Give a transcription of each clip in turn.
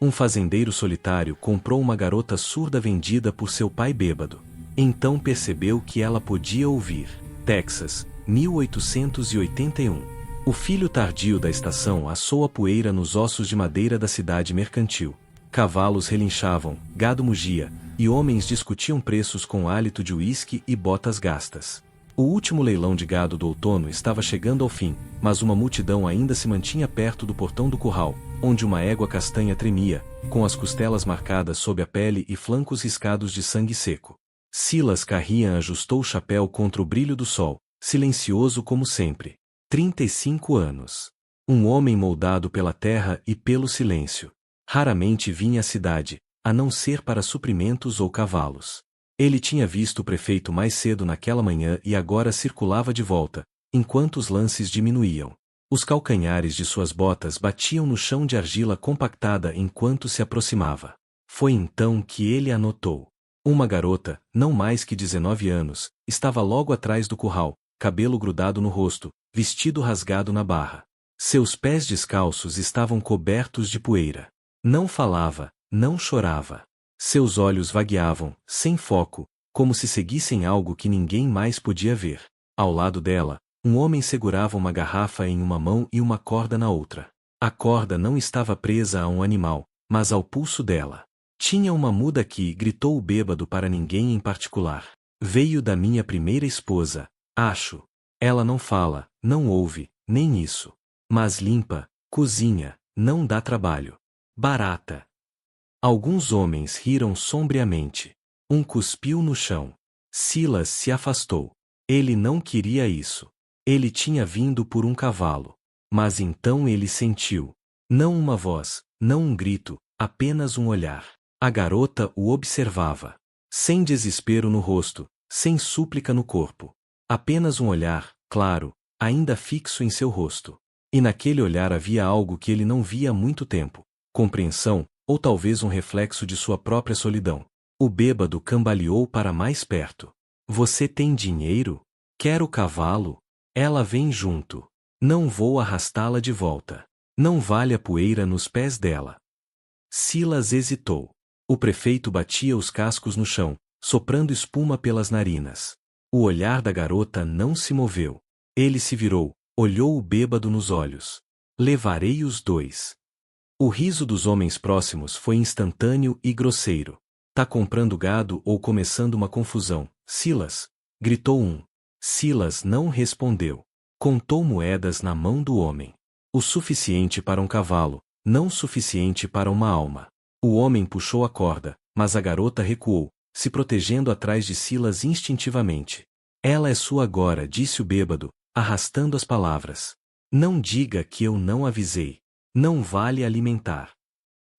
Um fazendeiro solitário comprou uma garota surda vendida por seu pai bêbado. Então percebeu que ela podia ouvir. Texas, 1881. O filho tardio da estação assou a poeira nos ossos de madeira da cidade mercantil. Cavalos relinchavam, gado mugia, e homens discutiam preços com hálito de uísque e botas gastas. O último leilão de gado do outono estava chegando ao fim, mas uma multidão ainda se mantinha perto do portão do curral, onde uma égua castanha tremia, com as costelas marcadas sob a pele e flancos riscados de sangue seco. Silas Carrian ajustou o chapéu contra o brilho do sol, silencioso como sempre. 35 anos. Um homem moldado pela terra e pelo silêncio. Raramente vinha à cidade, a não ser para suprimentos ou cavalos. Ele tinha visto o prefeito mais cedo naquela manhã e agora circulava de volta, enquanto os lances diminuíam. Os calcanhares de suas botas batiam no chão de argila compactada enquanto se aproximava. Foi então que ele a notou. Uma garota, não mais que 19 anos, estava logo atrás do curral, cabelo grudado no rosto, vestido rasgado na barra. Seus pés descalços estavam cobertos de poeira. Não falava, não chorava. Seus olhos vagueavam, sem foco, como se seguissem algo que ninguém mais podia ver. Ao lado dela, um homem segurava uma garrafa em uma mão e uma corda na outra. A corda não estava presa a um animal, mas ao pulso dela. Tinha uma muda aqui, gritou o bêbado para ninguém em particular. Veio da minha primeira esposa, acho. Ela não fala, não ouve, nem isso. Mas limpa, cozinha, não dá trabalho. Barata. Alguns homens riram sombriamente. Um cuspiu no chão. Silas se afastou. Ele não queria isso. Ele tinha vindo por um cavalo. Mas então ele sentiu. Não uma voz, não um grito, apenas um olhar. A garota o observava. Sem desespero no rosto, sem súplica no corpo. Apenas um olhar, claro, ainda fixo em seu rosto. E naquele olhar havia algo que ele não via há muito tempo. Compreensão, ou talvez um reflexo de sua própria solidão. O bêbado cambaleou para mais perto. Você tem dinheiro? Quer o cavalo? Ela vem junto. Não vou arrastá-la de volta. Não vale a poeira nos pés dela. Silas hesitou. O prefeito batia os cascos no chão, soprando espuma pelas narinas. O olhar da garota não se moveu. Ele se virou, olhou o bêbado nos olhos. Levarei os dois. O riso dos homens próximos foi instantâneo e grosseiro. Tá comprando gado ou começando uma confusão, Silas? Gritou um. Silas não respondeu. Contou moedas na mão do homem. O suficiente para um cavalo, não suficiente para uma alma. O homem puxou a corda, mas a garota recuou, se protegendo atrás de Silas instintivamente. Ela é sua agora, disse o bêbado, arrastando as palavras. Não diga que eu não avisei. Não vale alimentar.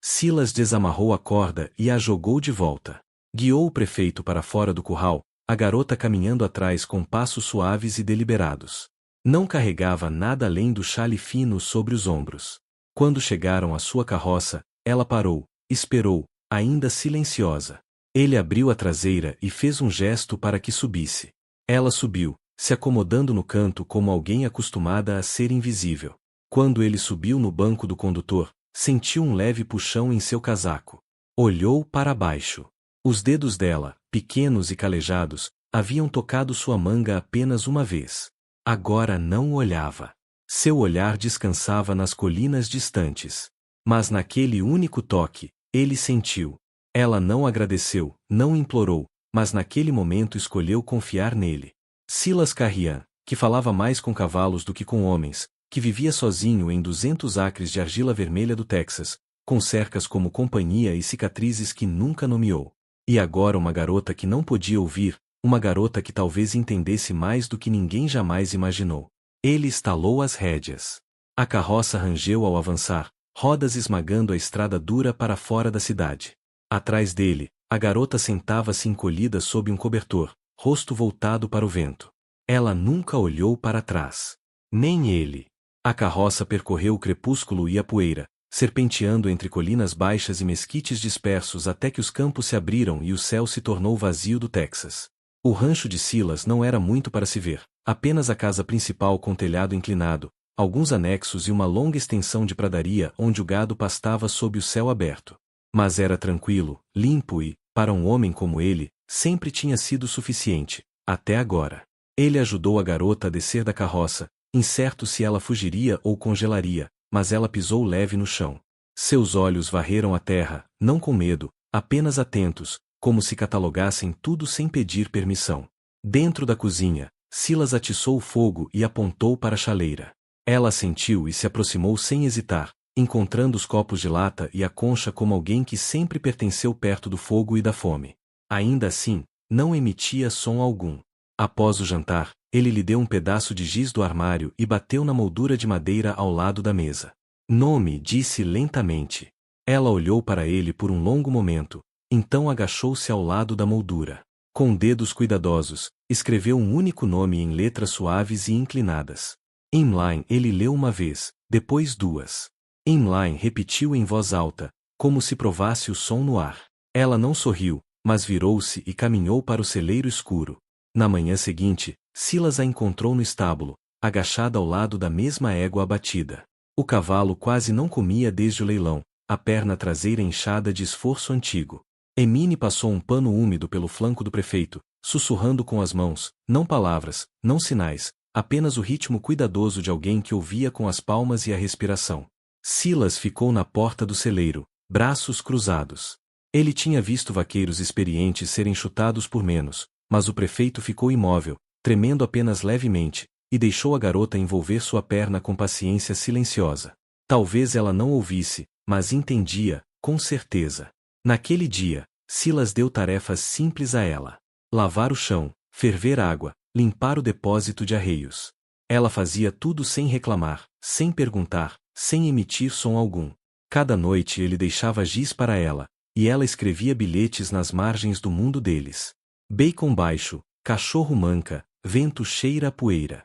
Silas desamarrou a corda e a jogou de volta. Guiou o prefeito para fora do curral, a garota caminhando atrás com passos suaves e deliberados. Não carregava nada além do xale fino sobre os ombros. Quando chegaram à sua carroça, ela parou, esperou, ainda silenciosa. Ele abriu a traseira e fez um gesto para que subisse. Ela subiu, se acomodando no canto como alguém acostumada a ser invisível. Quando ele subiu no banco do condutor, sentiu um leve puxão em seu casaco. Olhou para baixo. Os dedos dela, pequenos e calejados, haviam tocado sua manga apenas uma vez. Agora não olhava. Seu olhar descansava nas colinas distantes. Mas naquele único toque, ele sentiu. Ela não agradeceu, não implorou, mas naquele momento escolheu confiar nele. Silas Carrian, que falava mais com cavalos do que com homens, que vivia sozinho em 200 acres de argila vermelha do Texas, com cercas como companhia e cicatrizes que nunca nomeou. E agora uma garota que não podia ouvir, uma garota que talvez entendesse mais do que ninguém jamais imaginou. Ele estalou as rédeas. A carroça rangeu ao avançar, rodas esmagando a estrada dura para fora da cidade. Atrás dele, a garota sentava-se encolhida sob um cobertor, rosto voltado para o vento. Ela nunca olhou para trás. Nem ele. A carroça percorreu o crepúsculo e a poeira, serpenteando entre colinas baixas e mesquites dispersos até que os campos se abriram e o céu se tornou vazio do Texas. O rancho de Silas não era muito para se ver, apenas a casa principal com telhado inclinado, alguns anexos e uma longa extensão de pradaria onde o gado pastava sob o céu aberto. Mas era tranquilo, limpo e, para um homem como ele, sempre tinha sido suficiente, até agora. Ele ajudou a garota a descer da carroça, incerto se ela fugiria ou congelaria, mas ela pisou leve no chão. Seus olhos varreram a terra, não com medo, apenas atentos, como se catalogassem tudo sem pedir permissão. Dentro da cozinha, Silas atiçou o fogo e apontou para a chaleira. Ela assentiu e se aproximou sem hesitar, encontrando os copos de lata e a concha como alguém que sempre pertenceu perto do fogo e da fome. Ainda assim, não emitia som algum. Após o jantar, ele lhe deu um pedaço de giz do armário e bateu na moldura de madeira ao lado da mesa. Nome, disse lentamente. Ela olhou para ele por um longo momento, então agachou-se ao lado da moldura. Com dedos cuidadosos, escreveu um único nome em letras suaves e inclinadas. Emmeline ele leu uma vez, depois duas. Emmeline repetiu em voz alta, como se provasse o som no ar. Ela não sorriu, mas virou-se e caminhou para o celeiro escuro. Na manhã seguinte, Silas a encontrou no estábulo, agachada ao lado da mesma égua abatida. O cavalo quase não comia desde o leilão, a perna traseira inchada de esforço antigo. Emine passou um pano úmido pelo flanco do prefeito, sussurrando com as mãos, não palavras, não sinais, apenas o ritmo cuidadoso de alguém que ouvia com as palmas e a respiração. Silas ficou na porta do celeiro, braços cruzados. Ele tinha visto vaqueiros experientes serem chutados por menos, mas o prefeito ficou imóvel, tremendo apenas levemente, e deixou a garota envolver sua perna com paciência silenciosa. Talvez ela não ouvisse, mas entendia, com certeza. Naquele dia, Silas deu tarefas simples a ela. Lavar o chão, ferver água, limpar o depósito de arreios. Ela fazia tudo sem reclamar, sem perguntar, sem emitir som algum. Cada noite ele deixava giz para ela, e ela escrevia bilhetes nas margens do mundo deles. Bacon baixo, cachorro manca, vento cheira a poeira.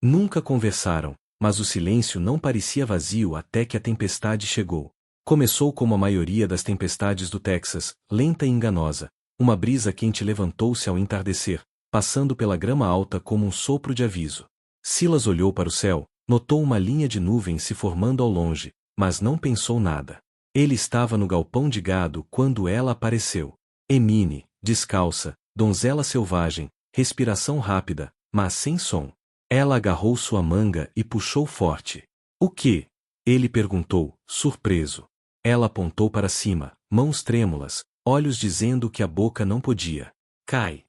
Nunca conversaram, mas o silêncio não parecia vazio até que a tempestade chegou. Começou como a maioria das tempestades do Texas, lenta e enganosa. Uma brisa quente levantou-se ao entardecer, passando pela grama alta como um sopro de aviso. Silas olhou para o céu, notou uma linha de nuvens se formando ao longe, mas não pensou nada. Ele estava no galpão de gado quando ela apareceu. Emine, descalça, donzela selvagem, respiração rápida, mas sem som. Ela agarrou sua manga e puxou forte. O quê? Ele perguntou, surpreso. Ela apontou para cima, mãos trêmulas, olhos dizendo que a boca não podia. Cai.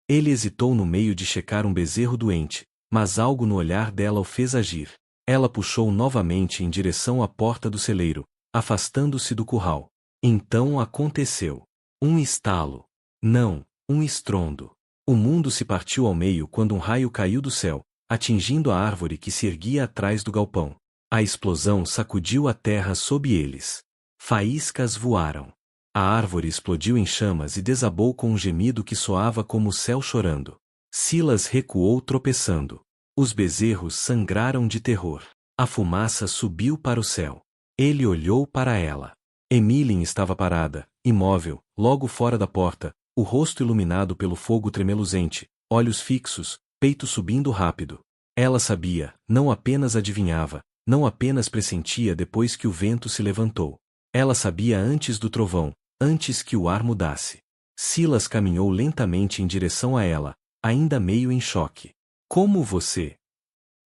Ele hesitou no meio de checar um bezerro doente, mas algo no olhar dela o fez agir. Ela puxou novamente em direção à porta do celeiro, afastando-se do curral. Então aconteceu. Um estalo. Não, um estrondo. O mundo se partiu ao meio quando um raio caiu do céu, atingindo a árvore que se erguia atrás do galpão. A explosão sacudiu a terra sob eles. Faíscas voaram. A árvore explodiu em chamas e desabou com um gemido que soava como o céu chorando. Silas recuou tropeçando. Os bezerros sangraram de terror. A fumaça subiu para o céu. Ele olhou para ela. Emmeline estava parada, imóvel, logo fora da porta, o rosto iluminado pelo fogo tremeluzente, olhos fixos, peito subindo rápido. Ela sabia, não apenas adivinhava, não apenas pressentia depois que o vento se levantou. Ela sabia antes do trovão, antes que o ar mudasse. Silas caminhou lentamente em direção a ela, ainda meio em choque. Como você?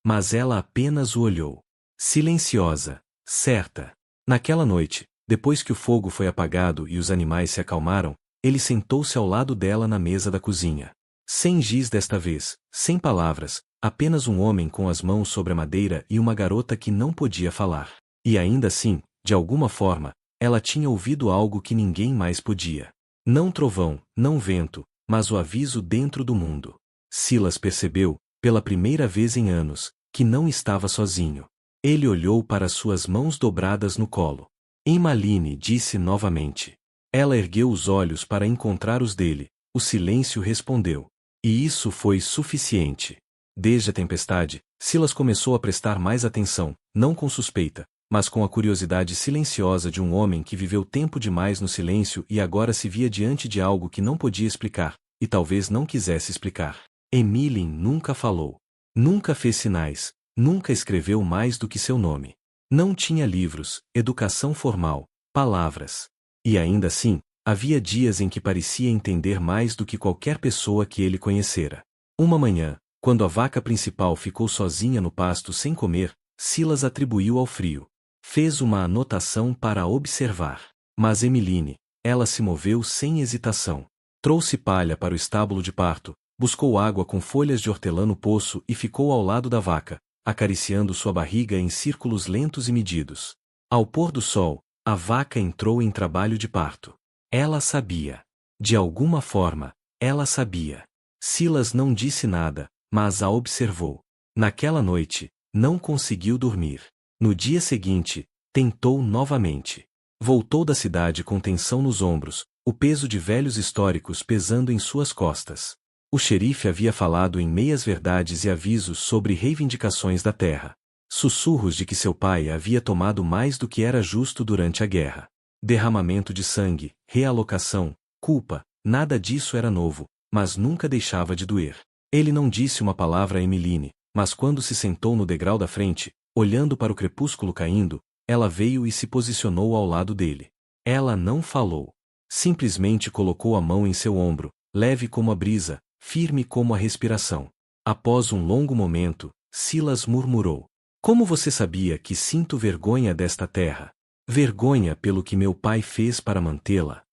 Mas ela apenas o olhou. Silenciosa, certa. Naquela noite, depois que o fogo foi apagado e os animais se acalmaram, ele sentou-se ao lado dela na mesa da cozinha. Sem giz desta vez, sem palavras, apenas um homem com as mãos sobre a madeira e uma garota que não podia falar. E ainda assim, de alguma forma, ela tinha ouvido algo que ninguém mais podia. Não trovão, não vento, mas o aviso dentro do mundo. Silas percebeu, pela primeira vez em anos, que não estava sozinho. Ele olhou para suas mãos dobradas no colo. Emmeline disse novamente. Ela ergueu os olhos para encontrar os dele. O silêncio respondeu. E isso foi suficiente. Desde a tempestade, Silas começou a prestar mais atenção, não com suspeita, mas com a curiosidade silenciosa de um homem que viveu tempo demais no silêncio e agora se via diante de algo que não podia explicar, e talvez não quisesse explicar. Emmeline nunca falou. Nunca fez sinais, Nunca escreveu mais do que seu nome. Não tinha livros, educação formal, palavras. E ainda assim, havia dias em que parecia entender mais do que qualquer pessoa que ele conhecera. Uma manhã, quando a vaca principal ficou sozinha no pasto sem comer, Silas atribuiu ao frio. Fez uma anotação para observar. Mas Emmeline, ela se moveu sem hesitação. Trouxe palha para o estábulo de parto, buscou água com folhas de hortelã no poço e ficou ao lado da vaca, acariciando sua barriga em círculos lentos e medidos. Ao pôr do sol, a vaca entrou em trabalho de parto. Ela sabia. De alguma forma, ela sabia. Silas não disse nada, mas a observou. Naquela noite, não conseguiu dormir. No dia seguinte, tentou novamente. Voltou da cidade com tensão nos ombros, o peso de velhos históricos pesando em suas costas. O xerife havia falado em meias-verdades e avisos sobre reivindicações da terra. Sussurros de que seu pai havia tomado mais do que era justo durante a guerra. Derramamento de sangue, realocação, culpa, nada disso era novo, mas nunca deixava de doer. Ele não disse uma palavra a Emmeline, mas quando se sentou no degrau da frente, olhando para o crepúsculo caindo, ela veio e se posicionou ao lado dele. Ela não falou. Simplesmente colocou a mão em seu ombro, leve como a brisa, firme como a respiração. Após um longo momento, Silas murmurou: "Como você sabia que sinto vergonha desta terra? Vergonha pelo que meu pai fez para mantê-la?"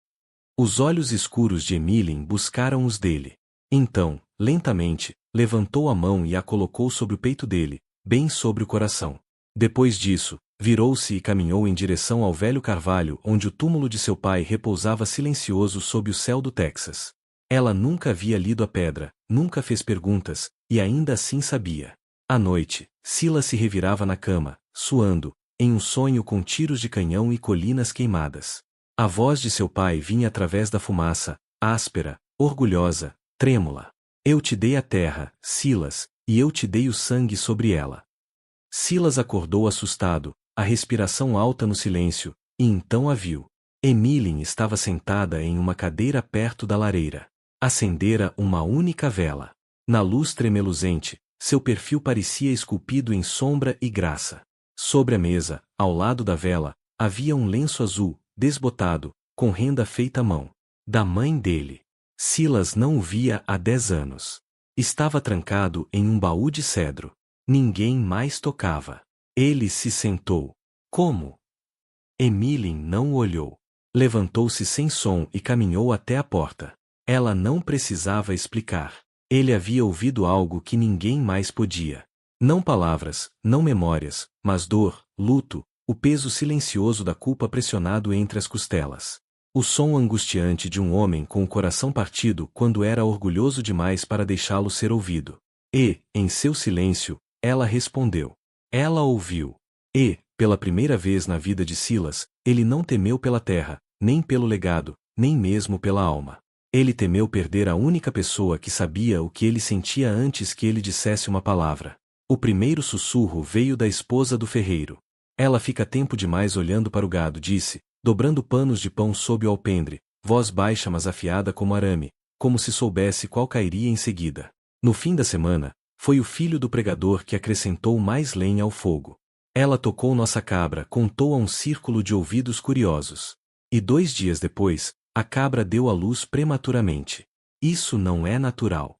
Os olhos escuros de Emmeline buscaram os dele. Então, lentamente, levantou a mão e a colocou sobre o peito dele, bem sobre o coração. Depois disso, virou-se e caminhou em direção ao velho carvalho onde o túmulo de seu pai repousava silencioso sob o céu do Texas. Ela nunca havia lido a pedra, nunca fez perguntas, e ainda assim sabia. À noite, Silas se revirava na cama, suando, em um sonho com tiros de canhão e colinas queimadas. A voz de seu pai vinha através da fumaça, áspera, orgulhosa, trêmula. "Eu te dei a terra, Silas, e eu te dei o sangue sobre ela." Silas acordou assustado, a respiração alta no silêncio, e então a viu. Emmeline estava sentada em uma cadeira perto da lareira. Acendera uma única vela. Na luz tremeluzente, seu perfil parecia esculpido em sombra e graça. Sobre a mesa, ao lado da vela, havia um lenço azul, desbotado, com renda feita à mão. Da mãe dele. Silas não o via há 10 anos. Estava trancado em um baú de cedro. Ninguém mais tocava. Ele se sentou. Como? Emmeline não o olhou. Levantou-se sem som e caminhou até a porta. Ela não precisava explicar. Ele havia ouvido algo que ninguém mais podia. Não palavras, não memórias, mas dor, luto, o peso silencioso da culpa pressionado entre as costelas. O som angustiante de um homem com o coração partido quando era orgulhoso demais para deixá-lo ser ouvido. E, em seu silêncio, ela respondeu. Ela ouviu. E, pela primeira vez na vida de Silas, ele não temeu pela terra, nem pelo legado, nem mesmo pela alma. Ele temeu perder a única pessoa que sabia o que ele sentia antes que ele dissesse uma palavra. O primeiro sussurro veio da esposa do ferreiro. Ela fica tempo demais olhando para o gado, disse, dobrando panos de pão sob o alpendre, voz baixa mas afiada como arame, como se soubesse qual cairia em seguida. No fim da semana, foi o filho do pregador que acrescentou mais lenha ao fogo. Ela tocou nossa cabra, contou a um círculo de ouvidos curiosos. E 2 dias depois, a cabra deu à luz prematuramente. Isso não é natural.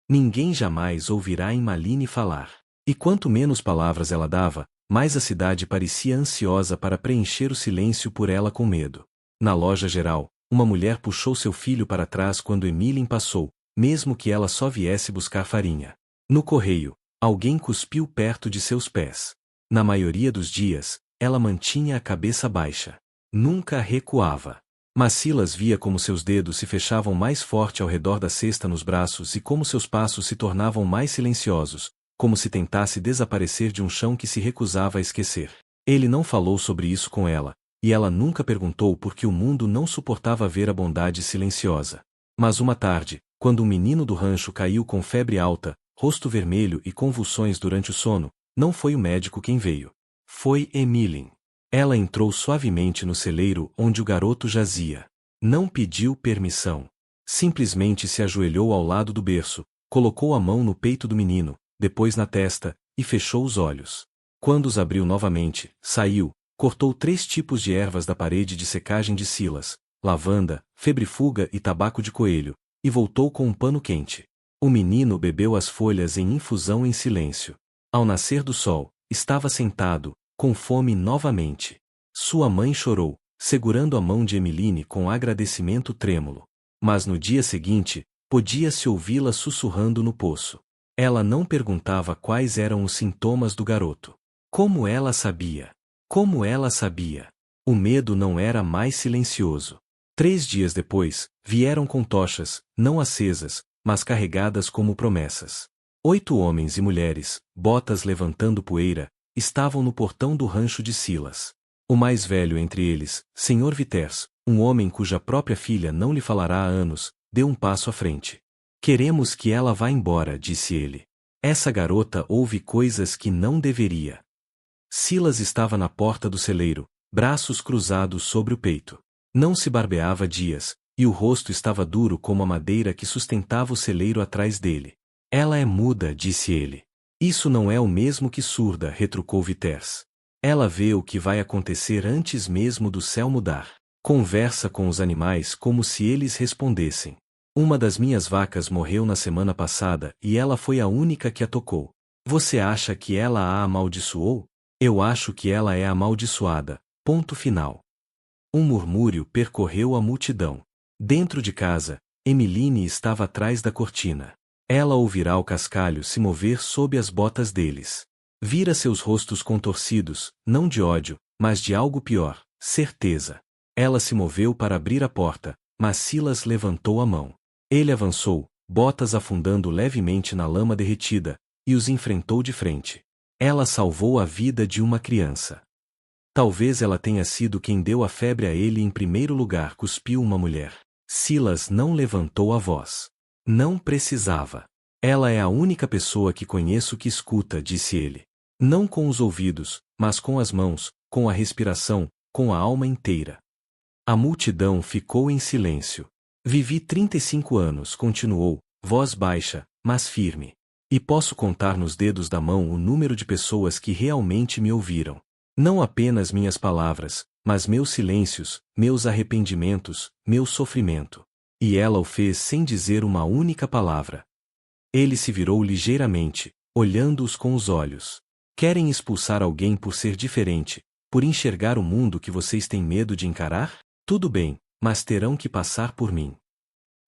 Ninguém jamais ouvirá Emmeline falar. E quanto menos palavras ela dava, mais a cidade parecia ansiosa para preencher o silêncio por ela com medo. Na loja geral, uma mulher puxou seu filho para trás quando Emmeline passou, mesmo que ela só viesse buscar farinha. No correio, alguém cuspiu perto de seus pés. Na maioria dos dias, ela mantinha a cabeça baixa. Nunca recuava. Mas Silas via como seus dedos se fechavam mais forte ao redor da cesta nos braços e como seus passos se tornavam mais silenciosos, como se tentasse desaparecer de um chão que se recusava a esquecer. Ele não falou sobre isso com ela, e ela nunca perguntou por que o mundo não suportava ver a bondade silenciosa. Mas uma tarde, quando um menino do rancho caiu com febre alta, rosto vermelho e convulsões durante o sono, não foi o médico quem veio. Foi Emmeline. Ela entrou suavemente no celeiro onde o garoto jazia. Não pediu permissão. Simplesmente se ajoelhou ao lado do berço, colocou a mão no peito do menino, depois na testa, e fechou os olhos. Quando os abriu novamente, saiu, cortou 3 tipos de ervas da parede de secagem de Silas, lavanda, febrifuga e tabaco de coelho, e voltou com um pano quente. O menino bebeu as folhas em infusão em silêncio. Ao nascer do sol, estava sentado, com fome novamente. Sua mãe chorou, segurando a mão de Emmeline com agradecimento trêmulo. Mas no dia seguinte, podia-se ouvi-la sussurrando no poço. Ela não perguntava quais eram os sintomas do garoto. Como ela sabia? Como ela sabia? O medo não era mais silencioso. 3 dias depois, vieram com tochas, não acesas, mas carregadas como promessas. 8 homens e mulheres, botas levantando poeira, estavam no portão do rancho de Silas. O mais velho entre eles, Sr. Viterbo, um homem cuja própria filha não lhe falará há anos, deu um passo à frente. Queremos que ela vá embora, disse ele. Essa garota ouve coisas que não deveria. Silas estava na porta do celeiro, braços cruzados sobre o peito. Não se barbeava dias, e o rosto estava duro como a madeira que sustentava o celeiro atrás dele. Ela é muda, disse ele. Isso não é o mesmo que surda, retrucou Viterbo. Ela vê o que vai acontecer antes mesmo do céu mudar. Conversa com os animais como se eles respondessem. Uma das minhas vacas morreu na semana passada e ela foi a única que a tocou. Você acha que ela a amaldiçoou? Eu acho que ela é amaldiçoada. Ponto final. Um murmúrio percorreu a multidão. Dentro de casa, Emmeline estava atrás da cortina. Ela ouvirá o cascalho se mover sob as botas deles. Vira seus rostos contorcidos, não de ódio, mas de algo pior, certeza. Ela se moveu para abrir a porta, mas Silas levantou a mão. Ele avançou, botas afundando levemente na lama derretida, e os enfrentou de frente. Ela salvou a vida de uma criança. Talvez ela tenha sido quem deu a febre a ele em primeiro lugar, cuspiu uma mulher. Silas não levantou a voz. Não precisava. Ela é a única pessoa que conheço que escuta, disse ele. Não com os ouvidos, mas com as mãos, com a respiração, com a alma inteira. A multidão ficou em silêncio. Vivi 35 anos, continuou, voz baixa, mas firme. E posso contar nos dedos da mão o número de pessoas que realmente me ouviram. Não apenas minhas palavras, mas meus silêncios, meus arrependimentos, meu sofrimento. E ela o fez sem dizer uma única palavra. Ele se virou ligeiramente, olhando-os com os olhos. Querem expulsar alguém por ser diferente, por enxergar o mundo que vocês têm medo de encarar? Tudo bem, mas terão que passar por mim.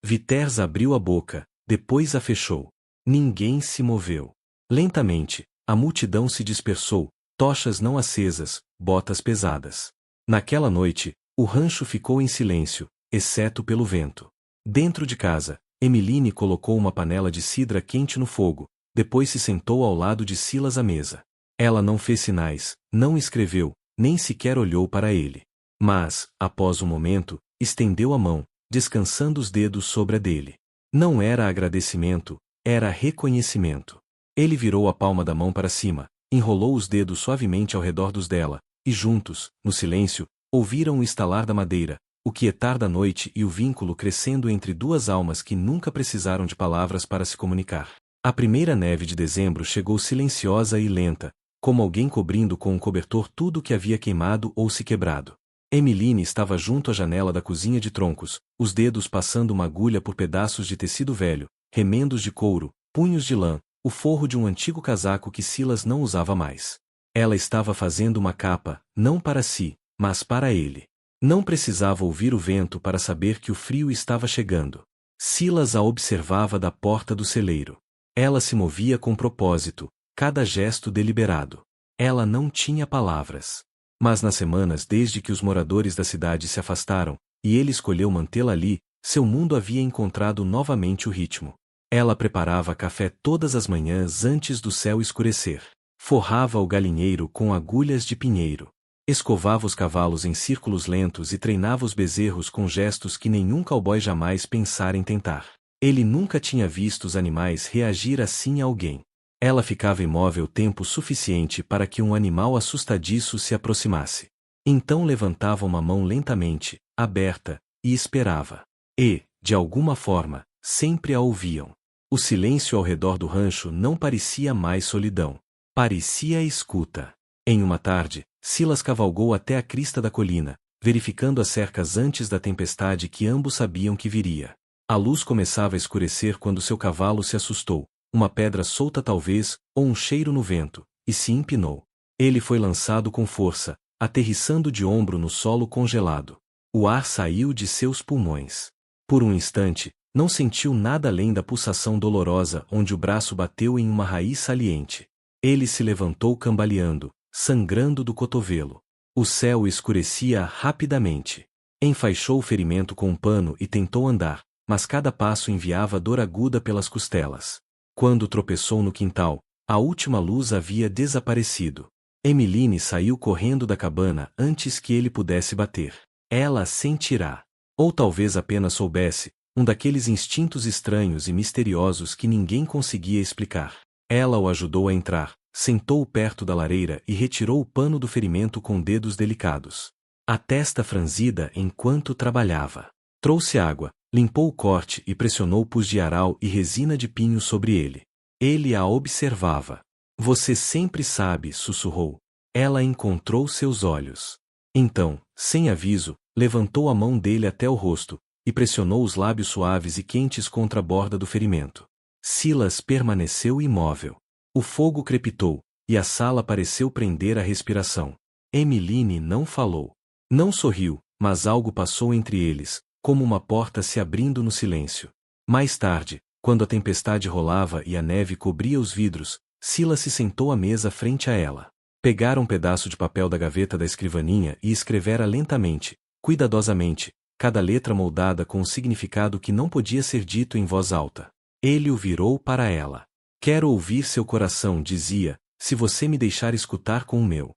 Viterbo abriu a boca, depois a fechou. Ninguém se moveu. Lentamente, a multidão se dispersou, tochas não acesas, botas pesadas. Naquela noite, o rancho ficou em silêncio, exceto pelo vento. Dentro de casa, Emmeline colocou uma panela de cidra quente no fogo, depois se sentou ao lado de Silas à mesa. Ela não fez sinais, não escreveu, nem sequer olhou para ele. Mas, após um momento, estendeu a mão, descansando os dedos sobre a dele. Não era agradecimento, era reconhecimento. Ele virou a palma da mão para cima, enrolou os dedos suavemente ao redor dos dela, e juntos, no silêncio, ouviram o estalar da madeira, o quietar da noite e o vínculo crescendo entre duas almas que nunca precisaram de palavras para se comunicar. A primeira neve de dezembro chegou silenciosa e lenta, como alguém cobrindo com um cobertor tudo o que havia queimado ou se quebrado. Emmeline estava junto à janela da cozinha de troncos, os dedos passando uma agulha por pedaços de tecido velho, remendos de couro, punhos de lã, o forro de um antigo casaco que Silas não usava mais. Ela estava fazendo uma capa, não para si, mas para ele. Não precisava ouvir o vento para saber que o frio estava chegando. Silas a observava da porta do celeiro. Ela se movia com propósito, cada gesto deliberado. Ela não tinha palavras. Mas nas semanas desde que os moradores da cidade se afastaram, e ele escolheu mantê-la ali, seu mundo havia encontrado novamente o ritmo. Ela preparava café todas as manhãs antes do céu escurecer. Forrava o galinheiro com agulhas de pinheiro. Escovava os cavalos em círculos lentos e treinava os bezerros com gestos que nenhum cowboy jamais pensara em tentar. Ele nunca tinha visto os animais reagir assim a alguém. Ela ficava imóvel tempo suficiente para que um animal assustadiço se aproximasse. Então levantava uma mão lentamente, aberta, e esperava. E, de alguma forma, sempre a ouviam. O silêncio ao redor do rancho não parecia mais solidão. Parecia escuta. Em uma tarde, Silas cavalgou até a crista da colina, verificando as cercas antes da tempestade que ambos sabiam que viria. A luz começava a escurecer quando seu cavalo se assustou, uma pedra solta talvez, ou um cheiro no vento, e se empinou. Ele foi lançado com força, aterrissando de ombro no solo congelado. O ar saiu de seus pulmões. Por um instante, não sentiu nada além da pulsação dolorosa onde o braço bateu em uma raiz saliente. Ele se levantou cambaleando, sangrando do cotovelo. O céu escurecia rapidamente. Enfaixou o ferimento com um pano e tentou andar, mas cada passo enviava dor aguda pelas costelas. Quando tropeçou no quintal, a última luz havia desaparecido. Emmeline saiu correndo da cabana antes que ele pudesse bater. Ela sentirá. Ou talvez apenas soubesse, um daqueles instintos estranhos e misteriosos que ninguém conseguia explicar. Ela o ajudou a entrar, sentou-o perto da lareira e retirou o pano do ferimento com dedos delicados. A testa franzida enquanto trabalhava. Trouxe água, limpou o corte e pressionou pus de aral e resina de pinho sobre ele. Ele a observava. Você sempre sabe, sussurrou. Ela encontrou seus olhos. Então, sem aviso, levantou a mão dele até o rosto, e pressionou os lábios suaves e quentes contra a borda do ferimento. Silas permaneceu imóvel. O fogo crepitou, e a sala pareceu prender a respiração. Emmeline não falou. Não sorriu, mas algo passou entre eles, como uma porta se abrindo no silêncio. Mais tarde, quando a tempestade rolava e a neve cobria os vidros, Silas se sentou à mesa frente a ela. Pegara um pedaço de papel da gaveta da escrivaninha e escrevera lentamente, cuidadosamente, cada letra moldada com um significado que não podia ser dito em voz alta. Ele o virou para ela. Quero ouvir seu coração, dizia, se você me deixar escutar com o meu.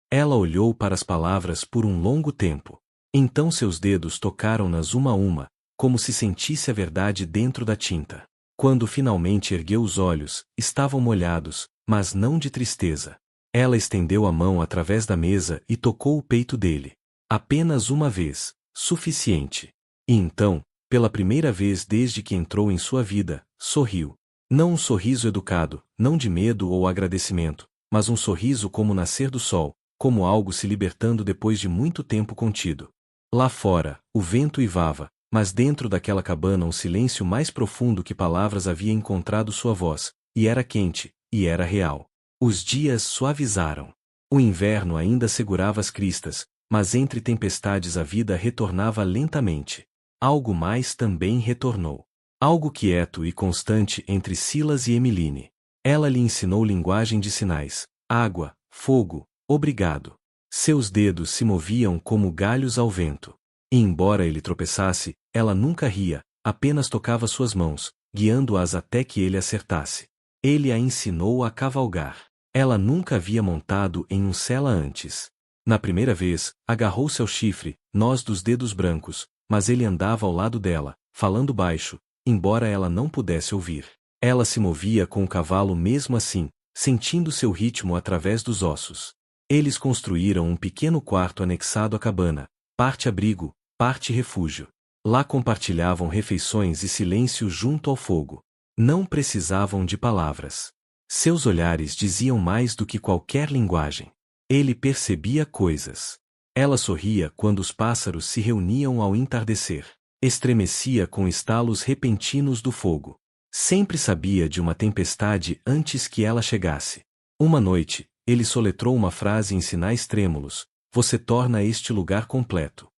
Ela olhou para as palavras por um longo tempo. Então seus dedos tocaram-nas uma a uma, como se sentisse a verdade dentro da tinta. Quando finalmente ergueu os olhos, estavam molhados, mas não de tristeza. Ela estendeu a mão através da mesa e tocou o peito dele. Apenas uma vez, suficiente. E então, pela primeira vez desde que entrou em sua vida, sorriu. Não um sorriso educado, não de medo ou agradecimento, mas um sorriso como o nascer do sol, como algo se libertando depois de muito tempo contido. Lá fora, o vento uivava, mas dentro daquela cabana um silêncio mais profundo que palavras havia encontrado sua voz, e era quente, e era real. Os dias suavizaram. O inverno ainda segurava as cristas, mas entre tempestades a vida retornava lentamente. Algo mais também retornou. Algo quieto e constante entre Silas e Emmeline. Ela lhe ensinou linguagem de sinais, água, fogo, obrigado. Seus dedos se moviam como galhos ao vento. E embora ele tropeçasse, ela nunca ria, apenas tocava suas mãos, guiando-as até que ele acertasse. Ele a ensinou a cavalgar. Ela nunca havia montado em um sela antes. Na primeira vez, agarrou-se ao chifre, nós dos dedos brancos, mas ele andava ao lado dela, falando baixo, embora ela não pudesse ouvir. Ela se movia com o cavalo mesmo assim, sentindo seu ritmo através dos ossos. Eles construíram um pequeno quarto anexado à cabana, parte abrigo, parte refúgio. Lá compartilhavam refeições e silêncio junto ao fogo. Não precisavam de palavras. Seus olhares diziam mais do que qualquer linguagem. Ele percebia coisas. Ela sorria quando os pássaros se reuniam ao entardecer. Estremecia com estalos repentinos do fogo. Sempre sabia de uma tempestade antes que ela chegasse. Uma noite, ele soletrou uma frase em sinais trêmulos: você torna este lugar completo.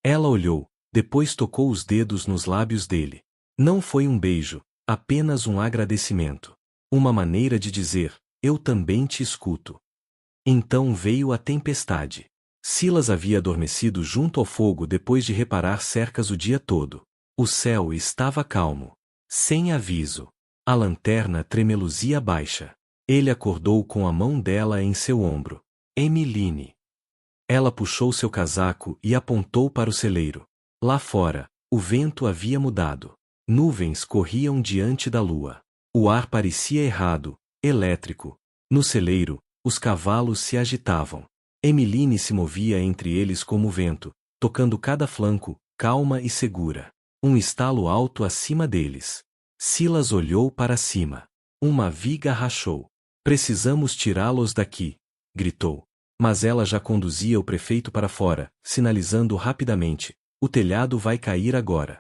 Ela olhou, depois tocou os dedos nos lábios dele. Não foi um beijo, apenas um agradecimento. Uma maneira de dizer, eu também te escuto. Então veio a tempestade. Silas havia adormecido junto ao fogo depois de reparar cercas o dia todo. O céu estava calmo. Sem aviso. A lanterna tremeluzia baixa. Ele acordou com a mão dela em seu ombro. Emmeline. Ela puxou seu casaco e apontou para o celeiro. Lá fora, o vento havia mudado. Nuvens corriam diante da lua. O ar parecia errado, elétrico. No celeiro, os cavalos se agitavam. Emmeline se movia entre eles como o vento, tocando cada flanco, calma e segura. Um estalo alto acima deles. Silas olhou para cima. Uma viga rachou. Precisamos tirá-los daqui, gritou. Mas ela já conduzia o prefeito para fora, sinalizando rapidamente: o telhado vai cair agora.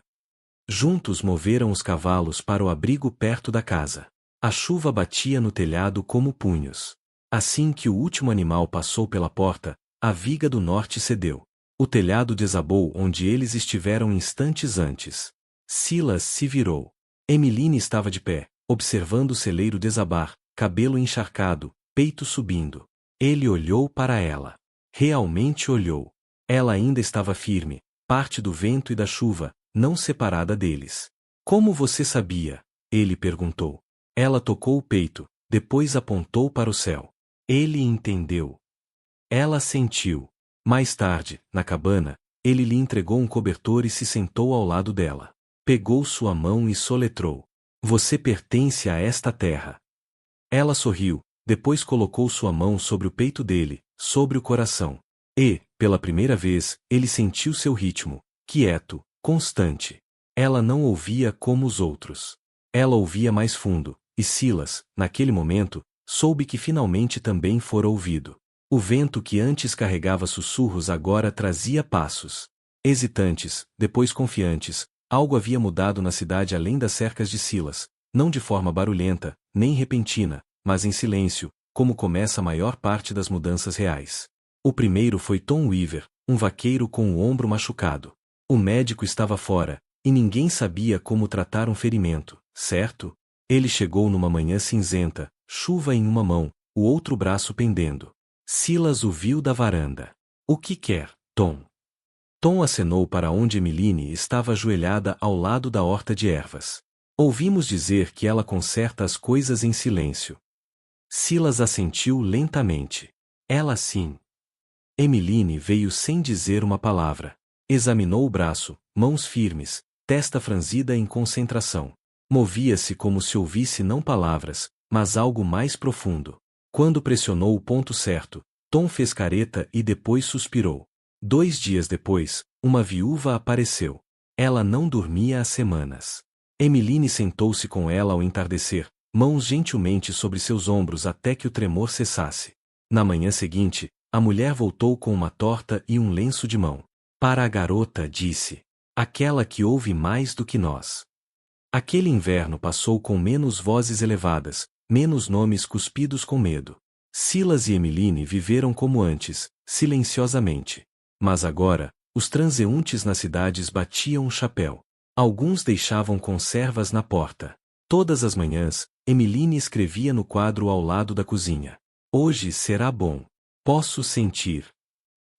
Juntos moveram os cavalos para o abrigo perto da casa. A chuva batia no telhado como punhos. Assim que o último animal passou pela porta, a viga do norte cedeu. O telhado desabou onde eles estiveram instantes antes. Silas se virou. Emmeline estava de pé, observando o celeiro desabar, cabelo encharcado, peito subindo. Ele olhou para ela. Realmente olhou. Ela ainda estava firme, parte do vento e da chuva, não separada deles. Como você sabia? Ele perguntou. Ela tocou o peito, depois apontou para o céu. Ele entendeu. Ela sentiu. Mais tarde, na cabana, ele lhe entregou um cobertor e se sentou ao lado dela. Pegou sua mão e soletrou: você pertence a esta terra. Ela sorriu, depois colocou sua mão sobre o peito dele, sobre o coração. E, pela primeira vez, ele sentiu seu ritmo, quieto, constante. Ela não ouvia como os outros. Ela ouvia mais fundo, e Silas, naquele momento, soube que finalmente também fora ouvido. O vento que antes carregava sussurros agora trazia passos. Hesitantes, depois confiantes, algo havia mudado na cidade além das cercas de Silas, não de forma barulhenta, nem repentina, mas em silêncio, como começa a maior parte das mudanças reais. O primeiro foi Tom Weaver, um vaqueiro com o ombro machucado. O médico estava fora, e ninguém sabia como tratar um ferimento, certo? Ele chegou numa manhã cinzenta, chuva em uma mão, o outro braço pendendo. Silas o viu da varanda. O que quer, Tom? Tom acenou para onde Emmeline estava ajoelhada ao lado da horta de ervas. Ouvimos dizer que ela conserta as coisas em silêncio. Silas assentiu lentamente. Ela sim. Emmeline veio sem dizer uma palavra. Examinou o braço, mãos firmes, testa franzida em concentração. Movia-se como se ouvisse não palavras, mas algo mais profundo. Quando pressionou o ponto certo, Tom fez careta e depois suspirou. 2 dias depois, uma viúva apareceu. Ela não dormia há semanas. Emmeline sentou-se com ela ao entardecer, mãos gentilmente sobre seus ombros até que o tremor cessasse. Na manhã seguinte, a mulher voltou com uma torta e um lenço de mão. Para a garota, disse. Aquela que ouve mais do que nós. Aquele inverno passou com menos vozes elevadas, menos nomes cuspidos com medo. Silas e Emmeline viveram como antes, silenciosamente. Mas agora, os transeuntes nas cidades batiam o chapéu. Alguns deixavam conservas na porta. Todas as manhãs, Emmeline escrevia no quadro ao lado da cozinha. Hoje será bom. Posso sentir.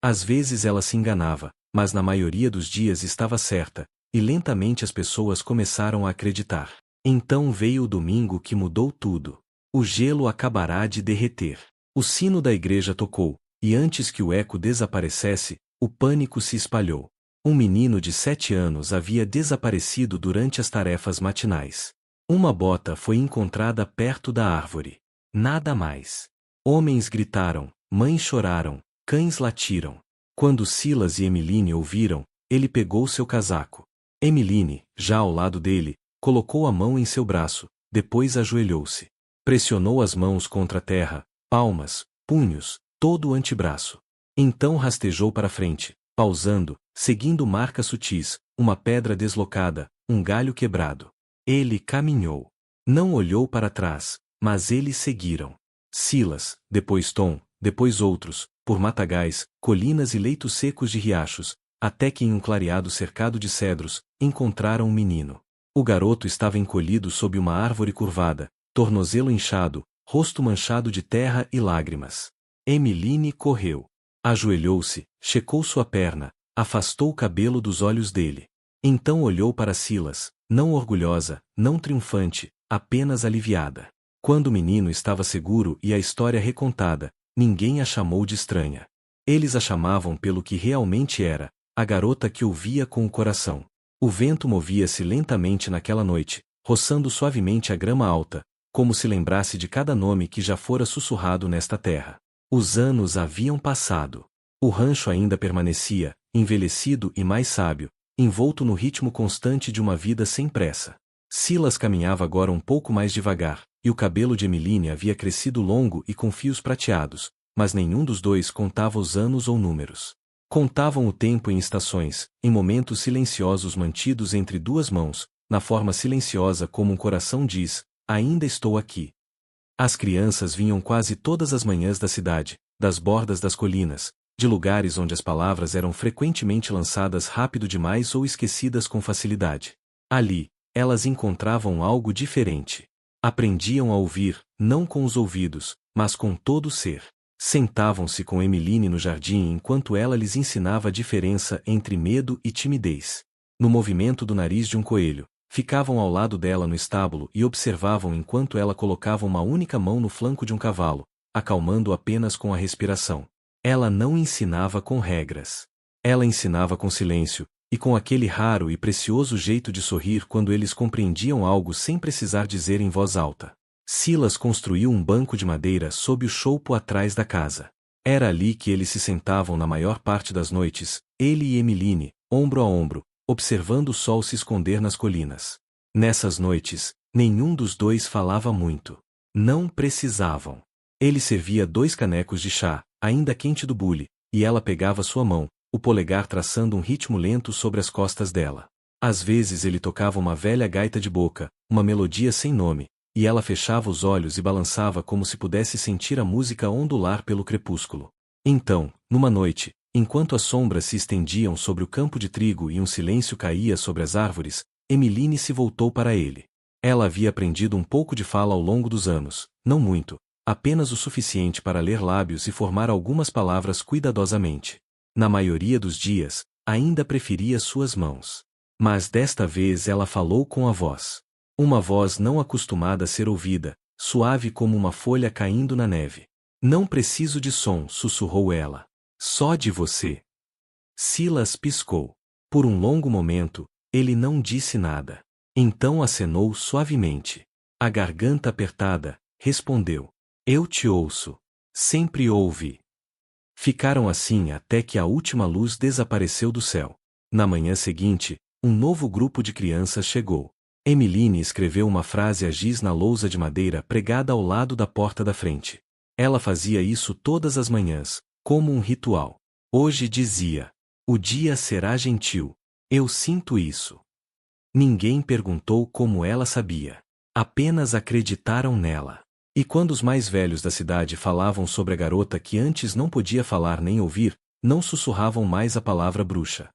Às vezes ela se enganava, mas na maioria dos dias estava certa, e lentamente as pessoas começaram a acreditar. Então veio o domingo que mudou tudo. O gelo acabará de derreter. O sino da igreja tocou, e antes que o eco desaparecesse, o pânico se espalhou. Um menino de 7 anos havia desaparecido durante as tarefas matinais. Uma bota foi encontrada perto da árvore. Nada mais. Homens gritaram, mães choraram, cães latiram. Quando Silas e Emmeline ouviram, ele pegou seu casaco. Emmeline, já ao lado dele, colocou a mão em seu braço, depois ajoelhou-se. Pressionou as mãos contra a terra, palmas, punhos, todo o antebraço. Então rastejou para frente, pausando, seguindo marcas sutis, uma pedra deslocada, um galho quebrado. Ele caminhou. Não olhou para trás, mas eles seguiram. Silas, depois Tom, depois outros, por matagais, colinas e leitos secos de riachos, até que em um clareado cercado de cedros, encontraram um menino. O garoto estava encolhido sob uma árvore curvada, tornozelo inchado, rosto manchado de terra e lágrimas. Emmeline correu. Ajoelhou-se, checou sua perna, afastou o cabelo dos olhos dele. Então olhou para Silas, não orgulhosa, não triunfante, apenas aliviada. Quando o menino estava seguro e a história recontada, ninguém a chamou de estranha. Eles a chamavam pelo que realmente era, a garota que ouvia com o coração. O vento movia-se lentamente naquela noite, roçando suavemente a grama alta, como se lembrasse de cada nome que já fora sussurrado nesta terra. Os anos haviam passado. O rancho ainda permanecia, envelhecido e mais sábio, envolto no ritmo constante de uma vida sem pressa. Silas caminhava agora um pouco mais devagar, e o cabelo de Emmeline havia crescido longo e com fios prateados, mas nenhum dos dois contava os anos ou números. Contavam o tempo em estações, em momentos silenciosos mantidos entre duas mãos, na forma silenciosa como um coração diz, ainda estou aqui. As crianças vinham quase todas as manhãs da cidade, das bordas das colinas, de lugares onde as palavras eram frequentemente lançadas rápido demais ou esquecidas com facilidade. Ali, elas encontravam algo diferente. Aprendiam a ouvir, não com os ouvidos, mas com todo o ser. Sentavam-se com Emmeline no jardim enquanto ela lhes ensinava a diferença entre medo e timidez. No movimento do nariz de um coelho, ficavam ao lado dela no estábulo e observavam enquanto ela colocava uma única mão no flanco de um cavalo, acalmando-o apenas com a respiração. Ela não ensinava com regras. Ela ensinava com silêncio, e com aquele raro e precioso jeito de sorrir quando eles compreendiam algo sem precisar dizer em voz alta. Silas construiu um banco de madeira sob o choupo atrás da casa. Era ali que eles se sentavam na maior parte das noites, ele e Emmeline, ombro a ombro, observando o sol se esconder nas colinas. Nessas noites, nenhum dos dois falava muito. Não precisavam. Ele servia 2 canecos de chá, ainda quente do bule, e ela pegava sua mão, o polegar traçando um ritmo lento sobre as costas dela. Às vezes ele tocava uma velha gaita de boca, uma melodia sem nome, e ela fechava os olhos e balançava como se pudesse sentir a música ondular pelo crepúsculo. Então, numa noite, enquanto as sombras se estendiam sobre o campo de trigo e um silêncio caía sobre as árvores, Emmeline se voltou para ele. Ela havia aprendido um pouco de fala ao longo dos anos, não muito, apenas o suficiente para ler lábios e formar algumas palavras cuidadosamente. Na maioria dos dias, ainda preferia suas mãos. Mas desta vez ela falou com a voz. Uma voz não acostumada a ser ouvida, suave como uma folha caindo na neve. Não preciso de som, sussurrou ela. Só de você. Silas piscou. Por um longo momento, ele não disse nada. Então acenou suavemente. A garganta apertada, respondeu. Eu te ouço. Sempre ouvi. Ficaram assim até que a última luz desapareceu do céu. Na manhã seguinte, um novo grupo de crianças chegou. Emmeline escreveu uma frase a giz na lousa de madeira pregada ao lado da porta da frente. Ela fazia isso todas as manhãs, como um ritual. Hoje dizia: o dia será gentil. Eu sinto isso. Ninguém perguntou como ela sabia. Apenas acreditaram nela. E quando os mais velhos da cidade falavam sobre a garota que antes não podia falar nem ouvir, não sussurravam mais a palavra bruxa.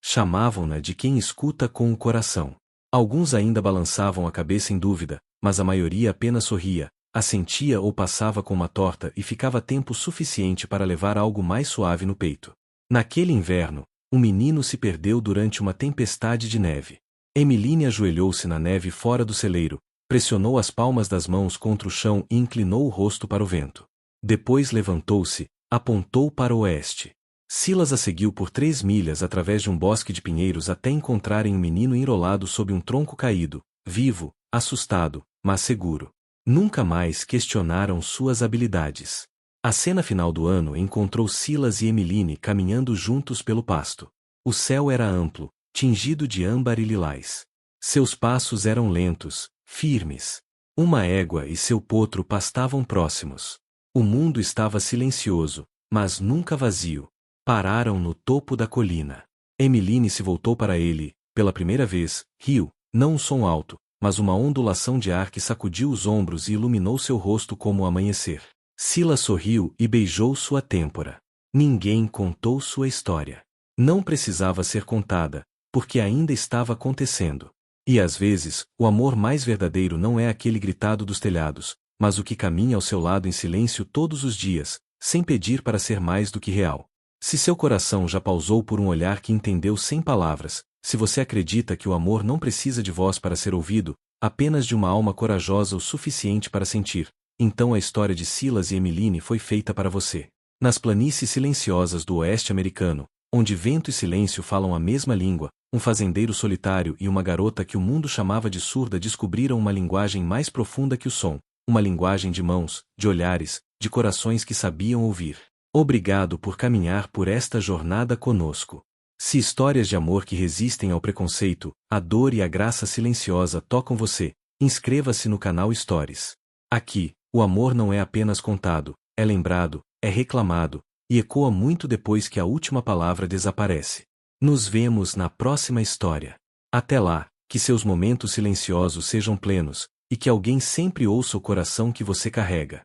Chamavam-na de quem escuta com o coração. Alguns ainda balançavam a cabeça em dúvida, mas a maioria apenas sorria, assentia ou passava com uma torta e ficava tempo suficiente para levar algo mais suave no peito. Naquele inverno, um menino se perdeu durante uma tempestade de neve. Emmeline ajoelhou-se na neve fora do celeiro, pressionou as palmas das mãos contra o chão e inclinou o rosto para o vento. Depois levantou-se, apontou para o oeste. Silas a seguiu por 3 milhas através de um bosque de pinheiros até encontrarem um menino enrolado sob um tronco caído, vivo, assustado, mas seguro. Nunca mais questionaram suas habilidades. A cena final do ano encontrou Silas e Emmeline caminhando juntos pelo pasto. O céu era amplo, tingido de âmbar e lilás. Seus passos eram lentos, firmes. Uma égua e seu potro pastavam próximos. O mundo estava silencioso, mas nunca vazio. Pararam no topo da colina. Emmeline se voltou para ele, pela primeira vez, riu, não um som alto, mas uma ondulação de ar que sacudiu os ombros e iluminou seu rosto como o amanhecer. Silas sorriu e beijou sua têmpora. Ninguém contou sua história. Não precisava ser contada, porque ainda estava acontecendo. E às vezes, o amor mais verdadeiro não é aquele gritado dos telhados, mas o que caminha ao seu lado em silêncio todos os dias, sem pedir para ser mais do que real. Se seu coração já pausou por um olhar que entendeu sem palavras, se você acredita que o amor não precisa de voz para ser ouvido, apenas de uma alma corajosa o suficiente para sentir, então a história de Silas e Emmeline foi feita para você. Nas planícies silenciosas do oeste americano, onde vento e silêncio falam a mesma língua, um fazendeiro solitário e uma garota que o mundo chamava de surda descobriram uma linguagem mais profunda que o som, uma linguagem de mãos, de olhares, de corações que sabiam ouvir. Obrigado por caminhar por esta jornada conosco. Se histórias de amor que resistem ao preconceito, a dor e a graça silenciosa tocam você, inscreva-se no canal Stories. Aqui, o amor não é apenas contado, é lembrado, é reclamado, e ecoa muito depois que a última palavra desaparece. Nos vemos na próxima história. Até lá, que seus momentos silenciosos sejam plenos, e que alguém sempre ouça o coração que você carrega.